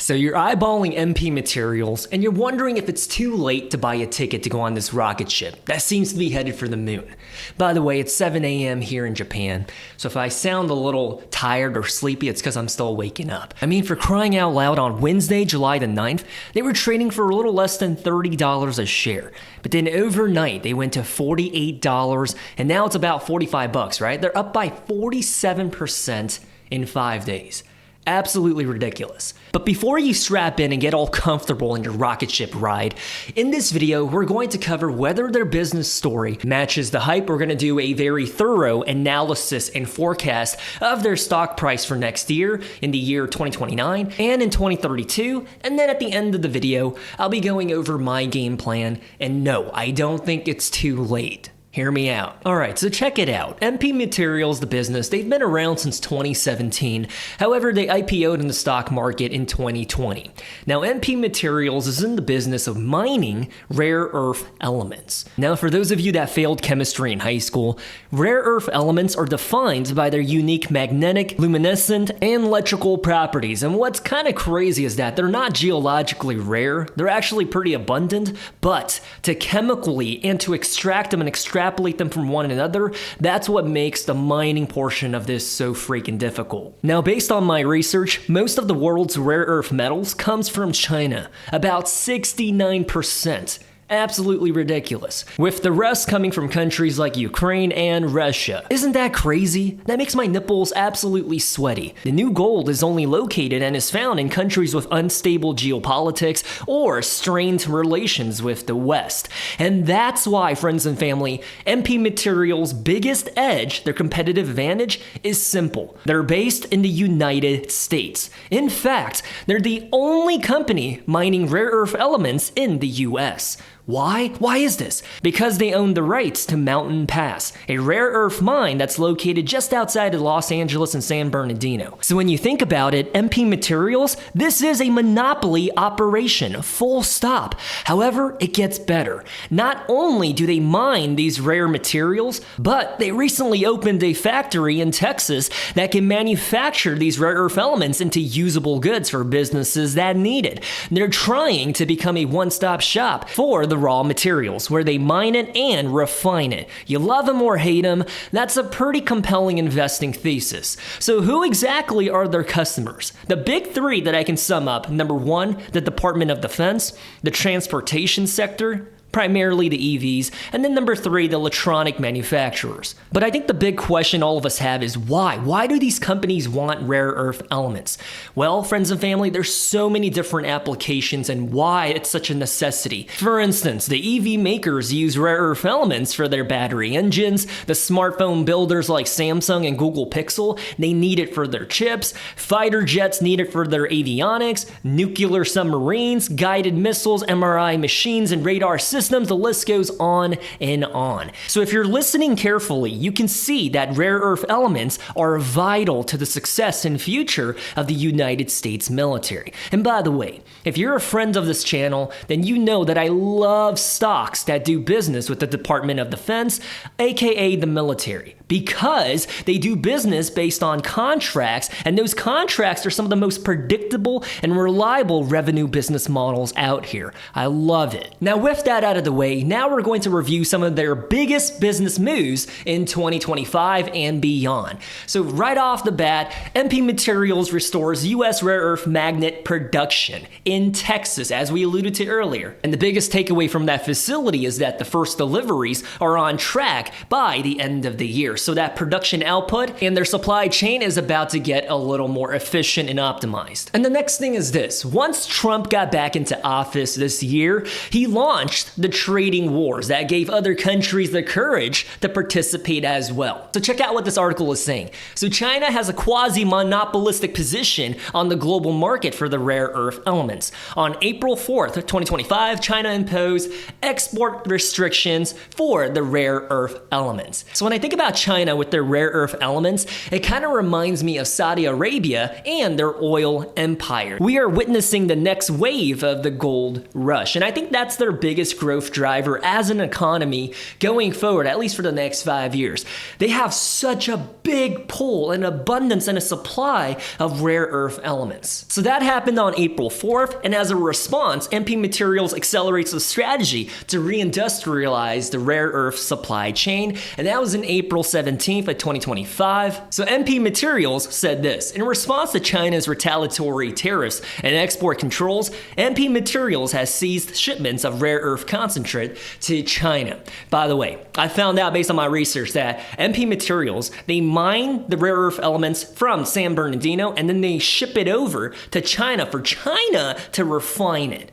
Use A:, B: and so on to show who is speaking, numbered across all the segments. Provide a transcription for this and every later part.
A: So you're eyeballing MP materials, and you're wondering if it's too late to buy a ticket to go on this rocket ship that seems to be headed for the moon. By the way, it's 7 a.m. here in Japan, so if I sound a little tired or sleepy, it's because I'm still waking up. I mean, for crying out loud, on Wednesday, July the 9th, they were trading for a little less than $30 a share. But then overnight, they went to $48, and now it's about $45, right? They're up by 47% in 5 days. Absolutely ridiculous. But before you strap in and get all comfortable in your rocket ship ride, in this video, we're going to cover whether their business story matches the hype. We're going to do a very thorough analysis and forecast of their stock price for next year, in the year 2029 and in 2032. And then at the end of the video, I'll be going over my game plan. And no, I don't think it's too late. Hear me out. Alright, so check it out. MP Materials, the business, they've been around since 2017. However, they IPO'd in the stock market in 2020. Now, MP Materials is in the business of mining rare earth elements. Now, for those of you that failed chemistry in high school, rare earth elements are defined by their unique magnetic, luminescent, and electrical properties. And what's kind of crazy is that they're not geologically rare. They're actually pretty abundant, but to chemically and to extract them and extrapolate them from one another, that's what makes the mining portion of this so freaking difficult. Now, based on my research, most of the world's rare earth metals comes from China, about 69%. Absolutely ridiculous, with the rest coming from countries like Ukraine and Russia. Isn't that crazy? That makes my nipples absolutely sweaty. The new gold is only located and is found in countries with unstable geopolitics or strained relations with the West. And that's why, friends and family, MP Materials' biggest edge, their competitive advantage, is simple. They're based in the United States. In fact, they're the only company mining rare earth elements in the US. Why? Why is this? Because they own the rights to Mountain Pass, a rare earth mine that's located just outside of Los Angeles and San Bernardino. So when you think about it, MP Materials, this is a monopoly operation, full stop. However, it gets better. Not only do they mine these rare materials, but they recently opened a factory in Texas that can manufacture these rare earth elements into usable goods for businesses that need it. They're trying to become a one-stop shop for the raw materials, where they mine it and refine it. You love them or hate them, that's a pretty compelling investing thesis. So who exactly are their customers? The big three that I can sum up: number one, the Department of Defense; the transportation sector, primarily the EVs, and then number three, the electronic manufacturers. But I think the big question all of us have is why? Why do these companies want rare earth elements? Well, friends and family, there's so many different applications and why it's such a necessity. For instance, the EV makers use rare earth elements for their battery engines. The smartphone builders like Samsung and Google Pixel, they need it for their chips. Fighter jets need it for their avionics. Nuclear submarines, guided missiles, MRI machines, and radar systems, the list goes on and on. So if you're listening carefully, you can see that rare earth elements are vital to the success and future of the United States military. And by the way, if you're a friend of this channel, then you know that I love stocks that do business with the Department of Defense, aka the military, because they do business based on contracts, and those contracts are some of the most predictable and reliable revenue business models out here. I love it. Now, with that out of the way, now we're going to review some of their biggest business moves in 2025 and beyond. So right off the bat, MP Materials restores US rare earth magnet production in Texas, as we alluded to earlier. And the biggest takeaway from that facility is that the first deliveries are on track by the end of the year. So that production output and their supply chain is about to get a little more efficient and optimized. And the next thing is this: once Trump got back into office this year, he launched the trading wars that gave other countries the courage to participate as well. So check out what this article is saying. So China has a quasi-monopolistic position on the global market for the rare earth elements. On April 4th, 2025, China imposed export restrictions for the rare earth elements. So when I think about China with their rare earth elements, it kind of reminds me of Saudi Arabia and their oil empire. We are witnessing the next wave of the gold rush, and I think that's their biggest growth driver as an economy going forward, at least for the next 5 years. They have such a big pull, an abundance, and a supply of rare earth elements. So that happened on April 4th, and as a response, MP Materials accelerates the strategy to reindustrialize the rare earth supply chain, and that was in April 17th of 2025. So MP Materials said this: in response to China's retaliatory tariffs and export controls, MP Materials has seized shipments of rare earth concentrate to China. By the way, I found out based on my research that MP Materials, they mine the rare earth elements from San Bernardino and then they ship it over to China for China to refine it.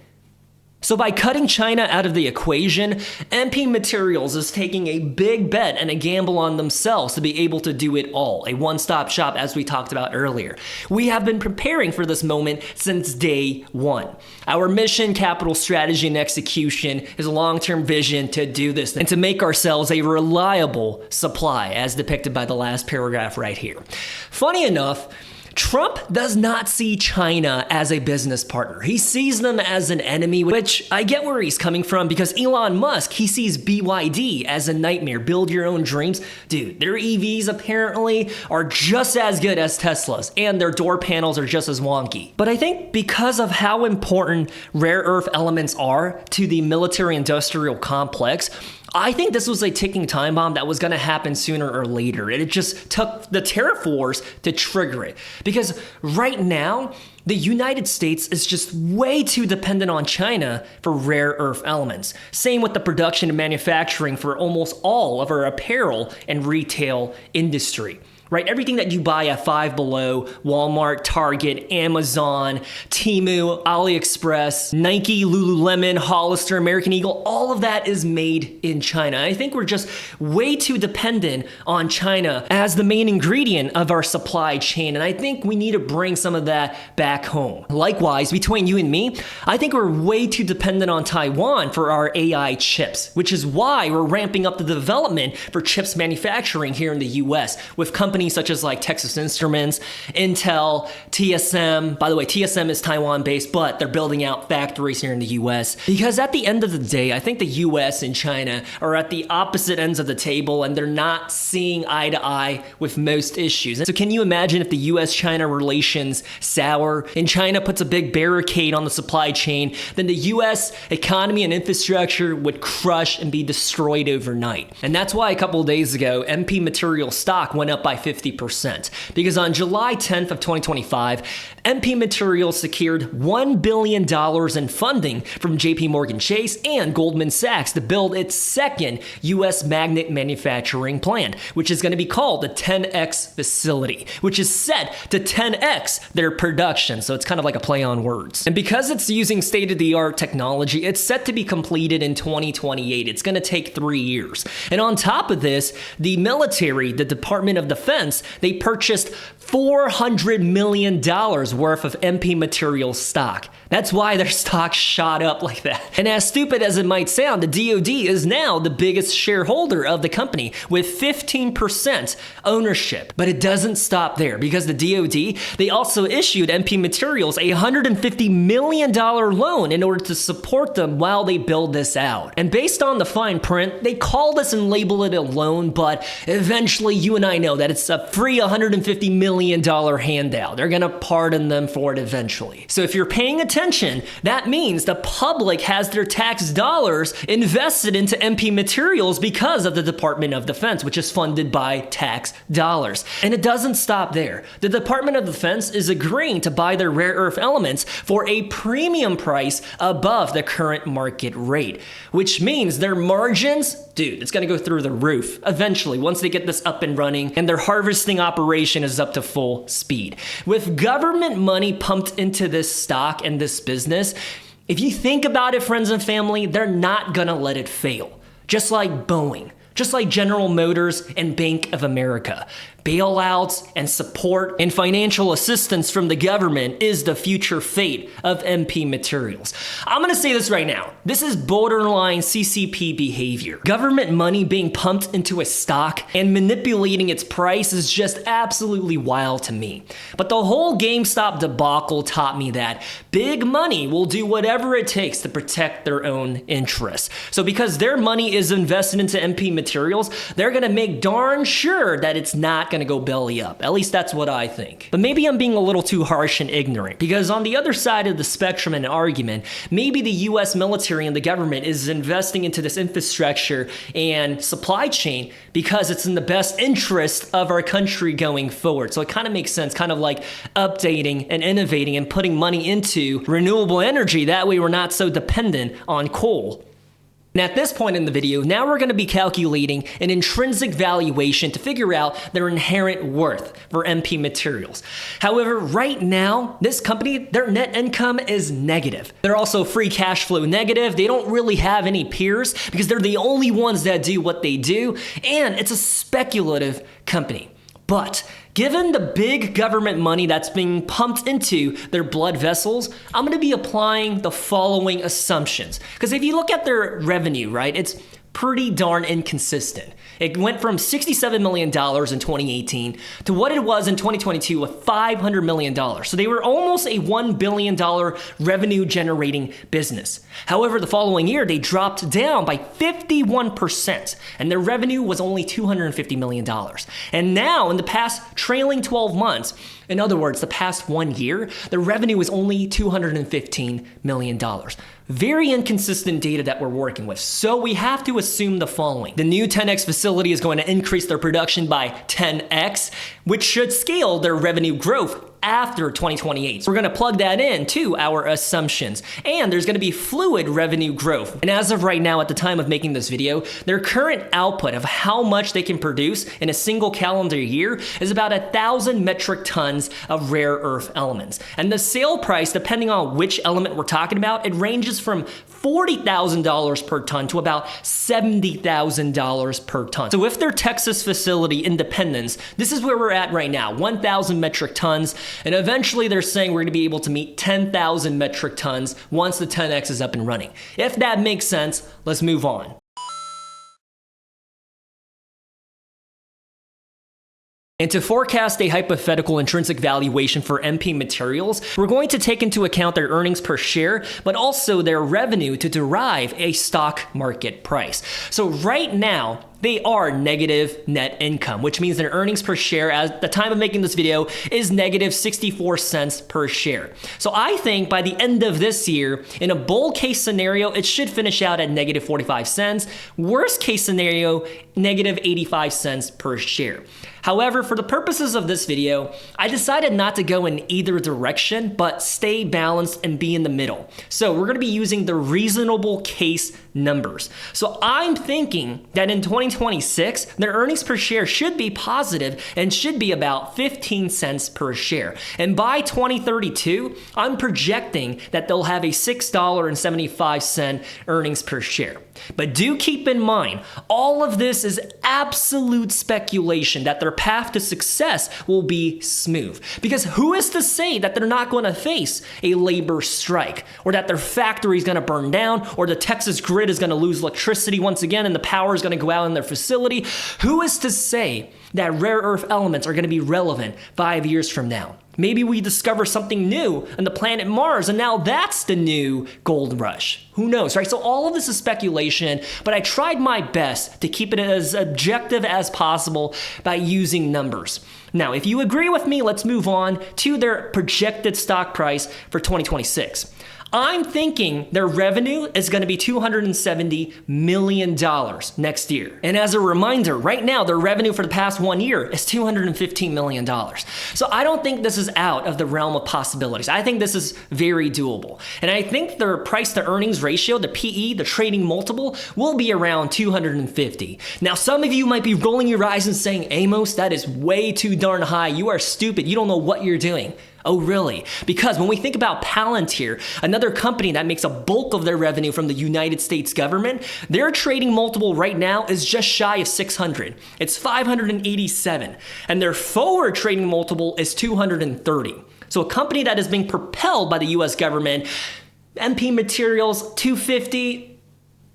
A: So by cutting China out of the equation, MP Materials is taking a big bet and a gamble on themselves to be able to do it all, a one-stop shop as we talked about earlier. We have been preparing for this moment since day one. Our mission, capital strategy, and execution is a long-term vision to do this and to make ourselves a reliable supply, as depicted by the last paragraph right here. Funny enough, Trump does not see China as a business partner. He sees them as an enemy, which I get where he's coming from because Elon Musk, he sees BYD as a nightmare. Build your own dreams. Dude, their EVs apparently are just as good as Tesla's and their door panels are just as wonky. But I think because of how important rare earth elements are to the military-industrial complex, I think this was a ticking time bomb that was going to happen sooner or later. And it just took the tariff wars to trigger it. Because right now, the United States is just way too dependent on China for rare earth elements. Same with the production and manufacturing for almost all of our apparel and retail industry. Right? Everything that you buy at Five Below, Walmart, Target, Amazon, Temu, AliExpress, Nike, Lululemon, Hollister, American Eagle, all of that is made in China. I think we're just way too dependent on China as the main ingredient of our supply chain, and I think we need to bring some of that back home. Likewise, between you and me, I think we're way too dependent on Taiwan for our AI chips, which is why we're ramping up the development for chips manufacturing here in the US with companies such as like Texas Instruments, Intel, TSM. By the way, TSM is Taiwan-based, but they're building out factories here in the US. Because at the end of the day, I think the US and China are at the opposite ends of the table and they're not seeing eye to eye with most issues. And so can you imagine if the US-China relations sour and China puts a big barricade on the supply chain, then the US economy and infrastructure would crush and be destroyed overnight. And that's why a couple of days ago, MP Materials stock went up by 50%, because on July 10th of 2025, MP Materials secured $1 billion in funding from JP Morgan Chase and Goldman Sachs to build its second U.S. magnet manufacturing plant, which is going to be called the 10X facility, which is set to 10X their production. So it's kind of like a play on words. And because it's using state-of-the-art technology, it's set to be completed in 2028. It's going to take 3 years. And on top of this, the military, the Department of Defense, they purchased $400 million worth of MP Materials stock. That's why their stock shot up like that. And as stupid as it might sound, the DoD is now the biggest shareholder of the company with 15% ownership. But it doesn't stop there, because the DoD, they also issued MP Materials a $150 million loan in order to support them while they build this out. And based on the fine print, they call this and label it a loan, but eventually you and I know that it's a free $150 million handout. They're gonna pardon them for it eventually. So if you're paying attention, that means the public has their tax dollars invested into MP Materials because of the Department of Defense, which is funded by tax dollars. And it doesn't stop there. The Department of Defense is agreeing to buy their rare earth elements for a premium price above the current market rate, which means their margins, dude, it's gonna go through the roof eventually once they get this up and running and their harvesting operation is up to full speed. With government money pumped into this stock and this business, if you think about it, friends and family, they're not gonna let it fail. Just like Boeing, just like General Motors and Bank of America. Bailouts and support and financial assistance from the government is the future fate of MP Materials. I'm gonna say this right now. This is borderline CCP behavior. Government money being pumped into a stock and manipulating its price is just absolutely wild to me. But the whole GameStop debacle taught me that big money will do whatever it takes to protect their own interests. So because their money is invested into MP Materials, they're gonna make darn sure that it's not gonna going to go belly up. At least that's what I think. But maybe I'm being a little too harsh and ignorant, because on the other side of the spectrum in an argument, maybe the US military and the government is investing into this infrastructure and supply chain because it's in the best interest of our country going forward. So it kind of makes sense, kind of like updating and innovating and putting money into renewable energy. That way we're not so dependent on coal. And at this point in the video, now we're going to be calculating an intrinsic valuation to figure out their inherent worth for MP Materials. However, right now, this company, their net income is negative. They're also free cash flow negative. They don't really have any peers because they're the only ones that do what they do, and it's a speculative company. But given the big government money that's being pumped into their blood vessels, I'm going to be applying the following assumptions. Because if you look at their revenue, right, it's pretty darn inconsistent. It went from $67 million in 2018 to what it was in 2022 with $500 million. So they were almost a $1 billion revenue generating business. However, the following year, they dropped down by 51%, and their revenue was only $250 million. And now, in the past trailing 12 months, in other words, the past 1 year, the revenue is only $215 million. Very inconsistent data that we're working with. So we have to assume the following. The new 10X facility is going to increase their production by 10X, which should scale their revenue growth after 2028. So we're going to plug that in to our assumptions. And there's going to be fluid revenue growth. And as of right now, at the time of making this video, their current output of how much they can produce in a single calendar year is about 1,000 metric tons of rare earth elements. And the sale price, depending on which element we're talking about, it ranges from $40,000 per ton to about $70,000 per ton. So with their Texas facility Independence, this is where we're at right now, 1,000 metric tons. And eventually they're saying we're going to be able to meet 10,000 metric tons once the 10X is up and running. If that makes sense, let's move on. And to forecast a hypothetical intrinsic valuation for MP Materials, we're going to take into account their earnings per share, but also their revenue to derive a stock market price. So right now, they are negative net income, which means their earnings per share at the time of making this video is negative 64 cents per share. So I think by the end of this year, in a bull case scenario, it should finish out at negative 45 cents. Worst case scenario, negative 85 cents per share. However, for the purposes of this video, I decided not to go in either direction, but stay balanced and be in the middle. So we're going to be using the reasonable case numbers. So I'm thinking that in 2026, their earnings per share should be positive and should be about 15 cents per share. And by 2032, I'm projecting that they'll have a $6.75 earnings per share. But do keep in mind, all of this is absolute speculation that their path to success will be smooth. Because who is to say that they're not going to face a labor strike, or that their factory is going to burn down, or the Texas grid is going to lose electricity once again and the power is going to go out in their facility? Who is to say that rare earth elements are going to be relevant 5 years from now? Maybe we discover something new on the planet Mars, and now that's the new gold rush. Who knows, right? So all of this is speculation, but I tried my best to keep it as objective as possible by using numbers. Now, if you agree with me, let's move on to their projected stock price for 2026. I'm thinking their revenue is going to be $270 million next year. And as a reminder, right now, their revenue for the past 1 year is $215 million. So I don't think this is out of the realm of possibilities. I think this is very doable. And I think their price to earnings ratio, the PE, the trading multiple, will be around 250. Now, some of you might be rolling your eyes and saying, Amos, that is way too darn high. You are stupid. You don't know what you're doing. Oh, really? Because when we think about Palantir, another company that makes a bulk of their revenue from the United States government, their trading multiple right now is just shy of 600. It's 587. And their forward trading multiple is 230. So a company that is being propelled by the US government, MP Materials, 250.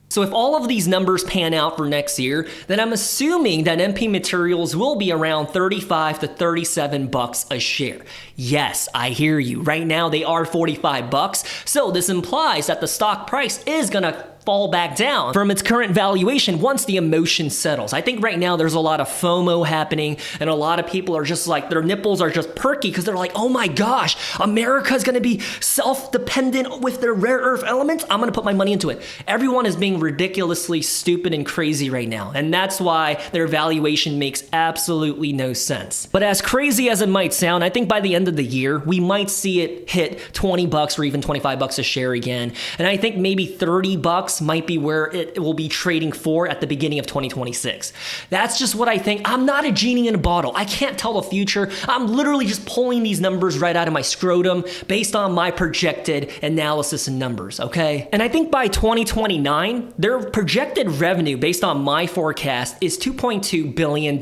A: So if all of these numbers pan out for next year, then I'm assuming that MP Materials will be around 35 to 37 bucks a share. Yes, I hear you. Right now they are 45 bucks. So this implies that the stock price is gonna fall back down from its current valuation once the emotion settles. I think right now there's a lot of FOMO happening, and a lot of people are just like, their nipples are just perky because they're like, oh my gosh, America's gonna be self-dependent with their rare earth elements. I'm gonna put my money into it. Everyone is being ridiculously stupid and crazy right now, and that's why their valuation makes absolutely no sense. But as crazy as it might sound, I think by the end of the year, we might see it hit 20 bucks or even 25 bucks a share again. And I think maybe 30 bucks might be where it will be trading for at the beginning of 2026. That's just what I think. I'm not a genie in a bottle. I can't tell the future. I'm literally just pulling these numbers right out of my scrotum based on my projected analysis and numbers, okay? And I think by 2029, their projected revenue based on my forecast is $2.2 billion.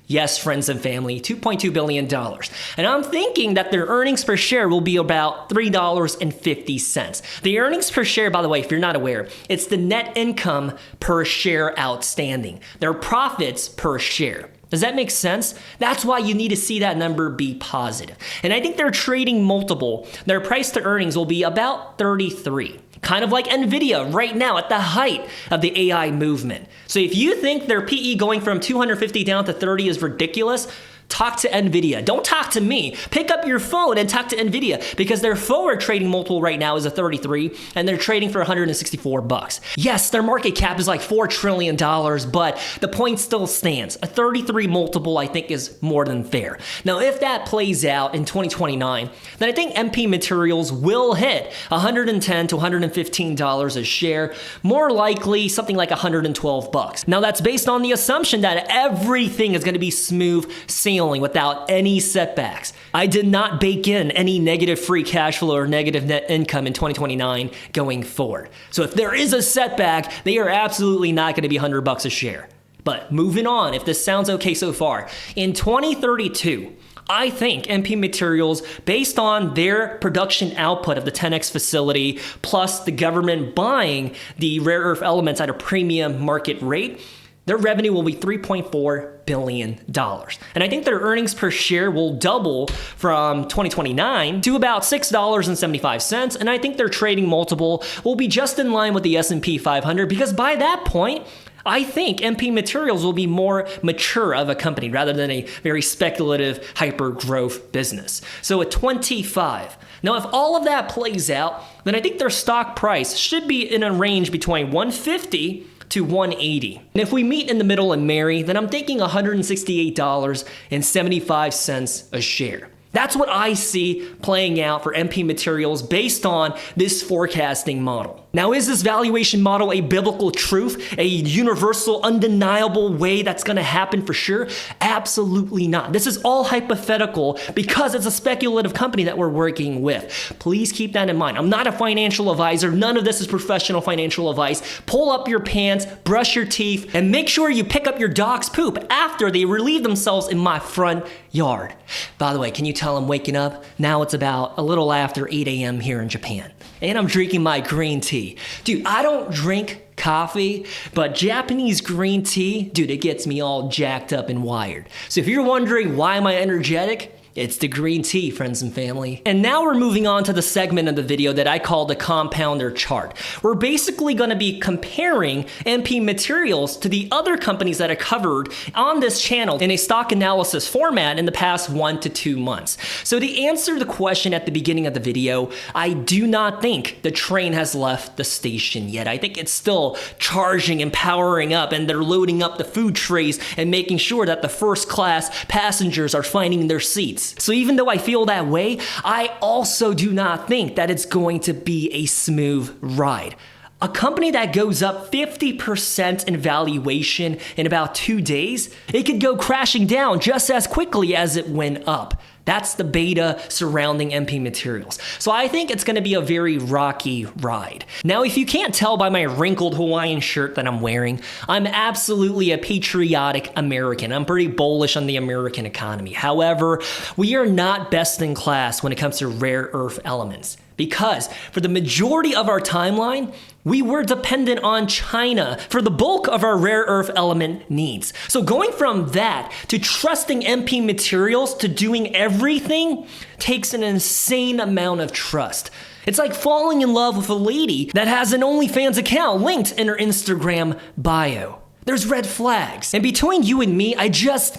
A: Yes, friends and family, $2.2 billion. And I'm thinking that their earnings per share will be about $3.50. The earnings per share, by the way, if you're not aware, it's the net income per share outstanding. Their profits per share. Does that make sense? That's why you need to see that number be positive. And I think their trading multiple, their price to earnings will be about 33. Kind of like Nvidia right now at the height of the AI movement. So if you think their PE going from 250 down to 30 is ridiculous, talk to Nvidia. Don't talk to me. Pick up your phone and talk to Nvidia because their forward trading multiple right now is a 33 and they're trading for 164 bucks. Yes, their market cap is like $4 trillion, but the point still stands. A 33 multiple I think is more than fair. Now, if that plays out in 2029, then I think MP Materials will hit $110 to $115 a share, more likely something like 112 bucks. Now, that's based on the assumption that everything is going to be smooth sailing without any setbacks. I did not bake in any negative free cash flow or negative net income in 2029 going forward. So if there is a setback, they are absolutely not going to be 100 bucks a share. But moving on, if this sounds okay so far, in 2032, I think MP Materials, based on their production output of the 10X facility, plus the government buying the rare earth elements at a premium market rate, their revenue will be $3.4 billion. And I think their earnings per share will double from 2029 to about $6.75. And I think their trading multiple will be just in line with the S&P 500 because by that point, I think MP Materials will be more mature of a company rather than a very speculative hyper-growth business. So at 25. Now, if all of that plays out, then I think their stock price should be in a range between 150 to 180. And if we meet in the middle and marry, then I'm thinking $168.75 a share. That's what I see playing out for MP Materials based on this forecasting model. Now, is this valuation model a biblical truth, a universal, undeniable way that's going to happen for sure? Absolutely not. This is all hypothetical because it's a speculative company that we're working with. Please keep that in mind. I'm not a financial advisor. None of this is professional financial advice. Pull up your pants, brush your teeth, and make sure you pick up your dog's poop after they relieve themselves in my front yard. By the way, can you tell I'm waking up? Now it's about a little after 8 a.m. here in Japan. And I'm drinking my green tea. Dude, I don't drink coffee, but Japanese green tea, dude, it gets me all jacked up and wired. So if you're wondering why am I energetic, it's the green tea, friends and family. And now we're moving on to the segment of the video that I call the compounder chart. We're basically going to be comparing MP Materials to the other companies that I covered on this channel in a stock analysis format in the past 1 to 2 months. So to answer the question at the beginning of the video, I do not think the train has left the station yet. I think it's still charging and powering up, and they're loading up the food trays and making sure that the first class passengers are finding their seats. So even though I feel that way, I also do not think that it's going to be a smooth ride. A company that goes up 50% in valuation in about 2 days, it could go crashing down just as quickly as it went up. That's the beta surrounding MP Materials. So I think it's going to be a very rocky ride. Now, if you can't tell by my wrinkled Hawaiian shirt that I'm wearing, I'm absolutely a patriotic American. I'm pretty bullish on the American economy. However, we are not best in class when it comes to rare earth elements. Because for the majority of our timeline, we were dependent on China for the bulk of our rare earth element needs. So going from that to trusting MP Materials to doing everything everything takes an insane amount of trust. It's like falling in love with a lady that has an OnlyFans account linked in her Instagram bio. There's red flags. And between you and me, I just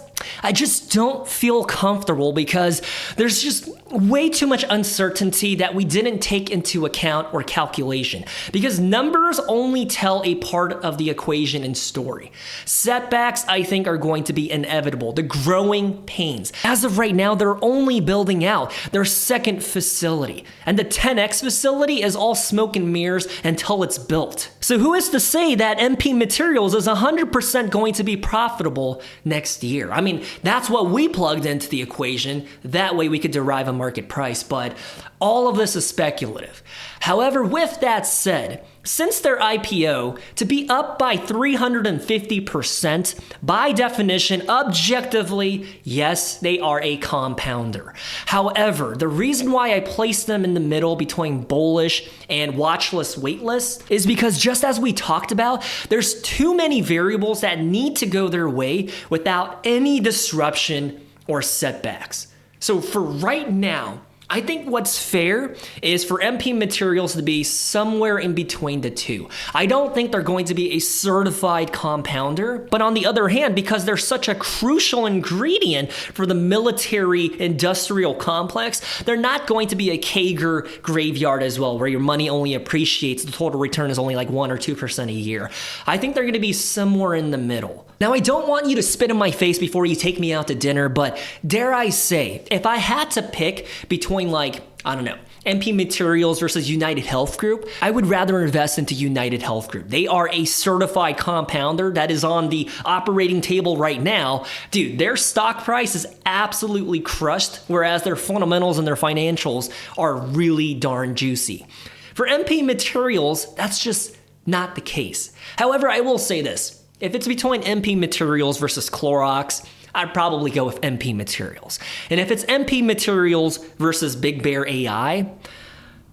A: don't feel comfortable because there's just way too much uncertainty that we didn't take into account or calculation. Because numbers only tell a part of the equation and story. Setbacks, I think, are going to be inevitable. The growing pains. As of right now, they're only building out their second facility. And the 10X facility is all smoke and mirrors until it's built. So who is to say that MP Materials is 100% going to be profitable next year? I mean, that's what we plugged into the equation. That way we could derive a market price, but all of this is speculative. However, with that said, since their IPO, to be up by 350%, by definition, objectively, yes, they are a compounder. However, the reason why I place them in the middle between bullish and watchlist waitlist is because just as we talked about, there's too many variables that need to go their way without any disruption or setbacks. So for right now, I think what's fair is for MP Materials to be somewhere in between the two. I don't think they're going to be a certified compounder, but on the other hand, because they're such a crucial ingredient for the military industrial complex, they're not going to be a Kager graveyard as well, where your money only appreciates, the total return is only like 1 or 2% a year. I think they're going to be somewhere in the middle. Now, I don't want you to spit in my face before you take me out to dinner, but dare I say, if I had to pick between MP Materials versus United Health Group, I would rather invest into United Health Group. They are a certified compounder that is on the operating table right now. Dude, their stock price is absolutely crushed, whereas their fundamentals and their financials are really darn juicy. For MP Materials, that's just not the case. However, I will say this. If it's between MP Materials versus Clorox, I'd probably go with MP Materials. And if it's MP Materials versus Big Bear AI,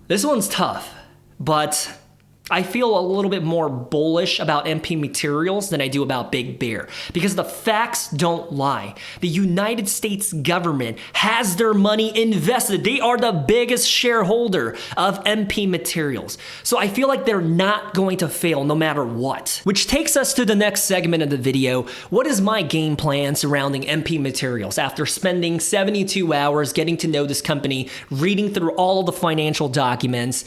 A: this one's tough, but I feel a little bit more bullish about MP Materials than I do about Big Bear because the facts don't lie. The United States government has their money invested. They are the biggest shareholder of MP Materials. So I feel like they're not going to fail no matter what. Which takes us to the next segment of the video. What is my game plan surrounding MP Materials after spending 72 hours getting to know this company, reading through all of the financial documents?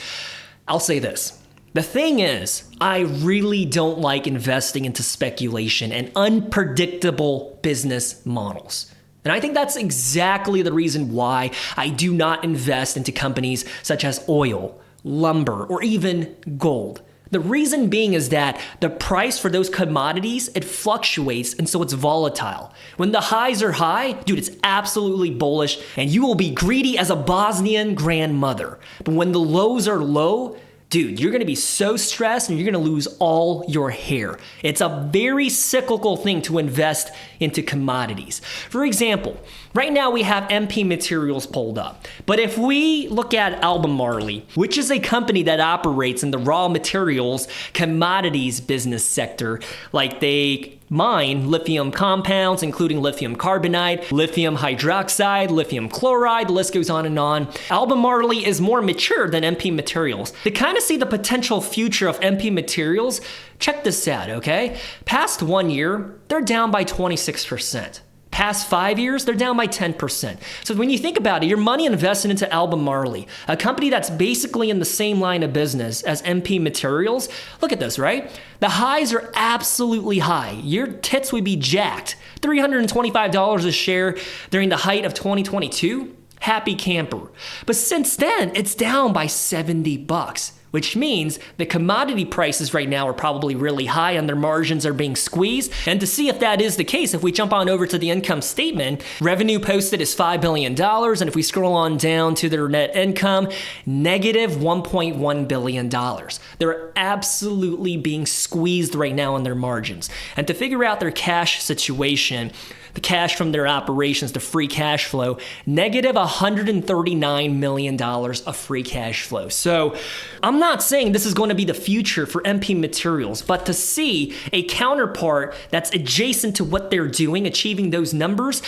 A: I'll say this. The thing is, I really don't like investing into speculation and unpredictable business models. And I think that's exactly the reason why I do not invest into companies such as oil, lumber, or even gold. The reason being is that the price for those commodities, it fluctuates, and so it's volatile. When the highs are high, dude, it's absolutely bullish, and you will be greedy as a Bosnian grandmother. But when the lows are low, dude, you're gonna be so stressed and you're gonna lose all your hair. It's a very cyclical thing to invest into commodities. For example, right now we have MP Materials pulled up. But if we look at Albemarle, which is a company that operates in the raw materials commodities business sector, like they mine lithium compounds, including lithium carbonate, lithium hydroxide, lithium chloride, the list goes on and on. Albemarle is more mature than MP Materials. To kind of see the potential future of MP Materials, check this out, okay? Past 1 year, they're down by 26%. Past 5 years, they're down by 10%. So when you think about it, your money invested into Albemarle, a company that's basically in the same line of business as MP Materials. Look at this, right? The highs are absolutely high. Your tits would be jacked. $325 a share during the height of 2022. Happy camper. But since then, it's down by 70 bucks. Which means the commodity prices right now are probably really high and their margins are being squeezed. And to see if that is the case, if we jump on over to the income statement, revenue posted is $5 billion. And if we scroll on down to their net income, negative $1.1 billion. They're absolutely being squeezed right now on their margins. And to figure out their cash situation, the cash from their operations, the free cash flow, negative $139 million of free cash flow. So I'm not saying this is going to be the future for MP Materials, but to see a counterpart that's adjacent to what they're doing, achieving those numbers,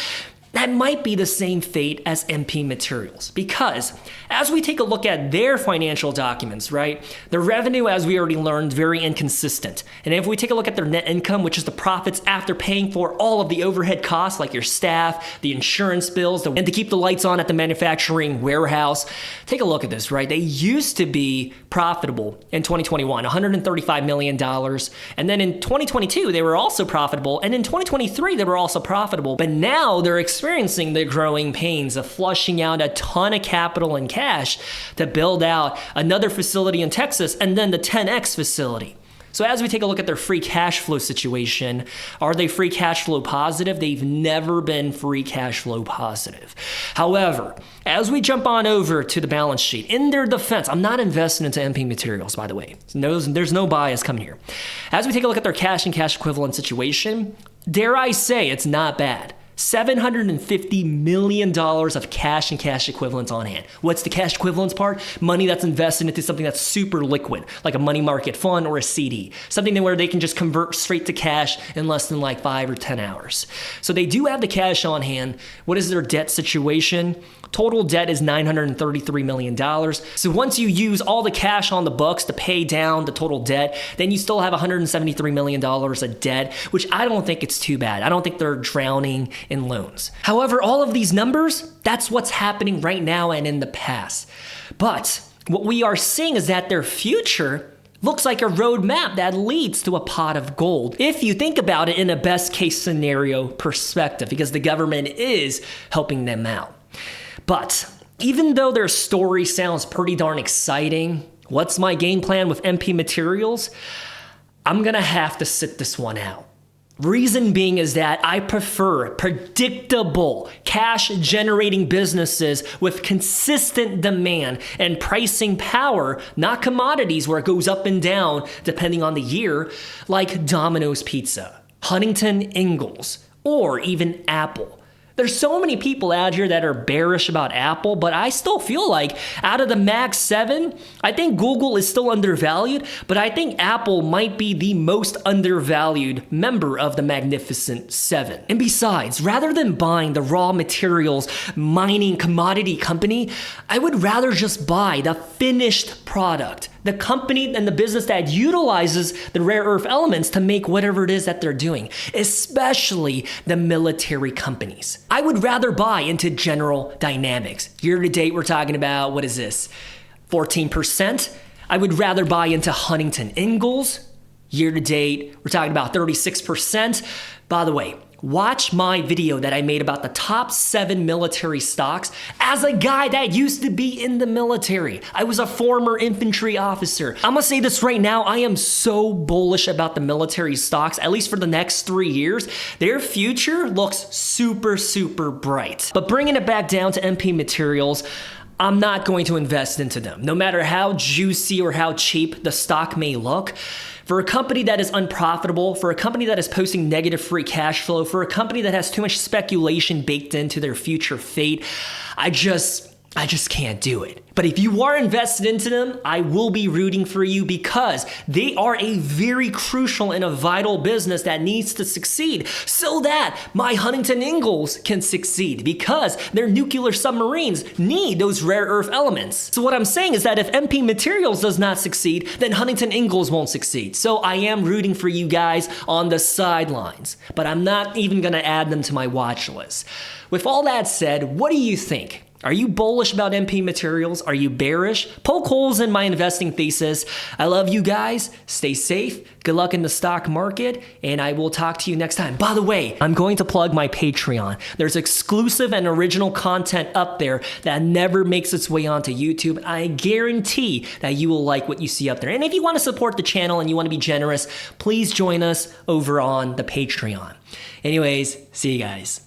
A: that might be the same fate as MP Materials, because as we take a look at their financial documents, right, the revenue, as we already learned, very inconsistent. And if we take a look at their net income, which is the profits after paying for all of the overhead costs like your staff, the insurance bills, and to keep the lights on at the manufacturing warehouse, take a look at this, right? They used to be profitable in 2021, $135 million. And then in 2022, they were also profitable. And in 2023, they were also profitable. But now they're experiencing the growing pains of flushing out a ton of capital and cash to build out another facility in Texas and then the 10X facility. So as we take a look at their free cash flow situation, are they free cash flow positive? They've never been free cash flow positive. However, as we jump on over to the balance sheet, in their defense, I'm not invested into MP Materials, by the way. There's no bias coming here. As we take a look at their cash and cash equivalent situation, dare I say it's not bad. $750 million of cash and cash equivalents on hand. What's the cash equivalents part? Money that's invested into something that's super liquid, like a money market fund or a CD. Something where they can just convert straight to cash in less than like 5 or 10 hours. So they do have the cash on hand. What is their debt situation? Total debt is $933 million. So once you use all the cash on the books to pay down the total debt, then you still have $173 million of debt, which I don't think it's too bad. I don't think they're drowning in loans. However, all of these numbers, that's what's happening right now and in the past. But what we are seeing is that their future looks like a roadmap that leads to a pot of gold, if you think about it in a best case scenario perspective, because the government is helping them out. But even though their story sounds pretty darn exciting, what's my game plan with MP Materials? I'm gonna have to sit this one out. Reason being is that I prefer predictable, cash-generating businesses with consistent demand and pricing power, not commodities where it goes up and down depending on the year, like Domino's Pizza, Huntington Ingalls, or even Apple. There's so many people out here that are bearish about Apple, but I still feel like out of the Mag 7, I think Google is still undervalued, but I think Apple might be the most undervalued member of the Magnificent 7. And besides, rather than buying the raw materials mining commodity company, I would rather just buy the finished product, the company and the business that utilizes the rare earth elements to make whatever it is that they're doing, especially the military companies. I would rather buy into General Dynamics. Year to date, we're talking about, what is this, 14%? I would rather buy into Huntington Ingalls. Year to date, we're talking about 36%. By the way, watch my video that I made about the top 7 military stocks as a guy that used to be in the military. I was a former infantry officer. I'm gonna say this right now, I am so bullish about the military stocks, at least for the next 3 years. Their future looks super, super bright. But bringing it back down to MP Materials, I'm not going to invest into them. No matter how juicy or how cheap the stock may look, for a company that is unprofitable, for a company that is posting negative free cash flow, for a company that has too much speculation baked into their future fate, I just can't do it. But if you are invested into them, I will be rooting for you because they are a very crucial and a vital business that needs to succeed so that my Huntington Ingalls can succeed because their nuclear submarines need those rare earth elements. So what I'm saying is that if MP Materials does not succeed, then Huntington Ingalls won't succeed. So I am rooting for you guys on the sidelines, but I'm not even gonna add them to my watch list. With all that said, what do you think? Are you bullish about MP Materials? Are you bearish? Poke holes in my investing thesis. I love you guys. Stay safe. Good luck in the stock market, and I will talk to you next time. By the way, I'm going to plug my Patreon. There's exclusive and original content up there that never makes its way onto YouTube. I guarantee that you will like what you see up there. And if you want to support the channel and you want to be generous, please join us over on the Patreon. Anyways, see you guys.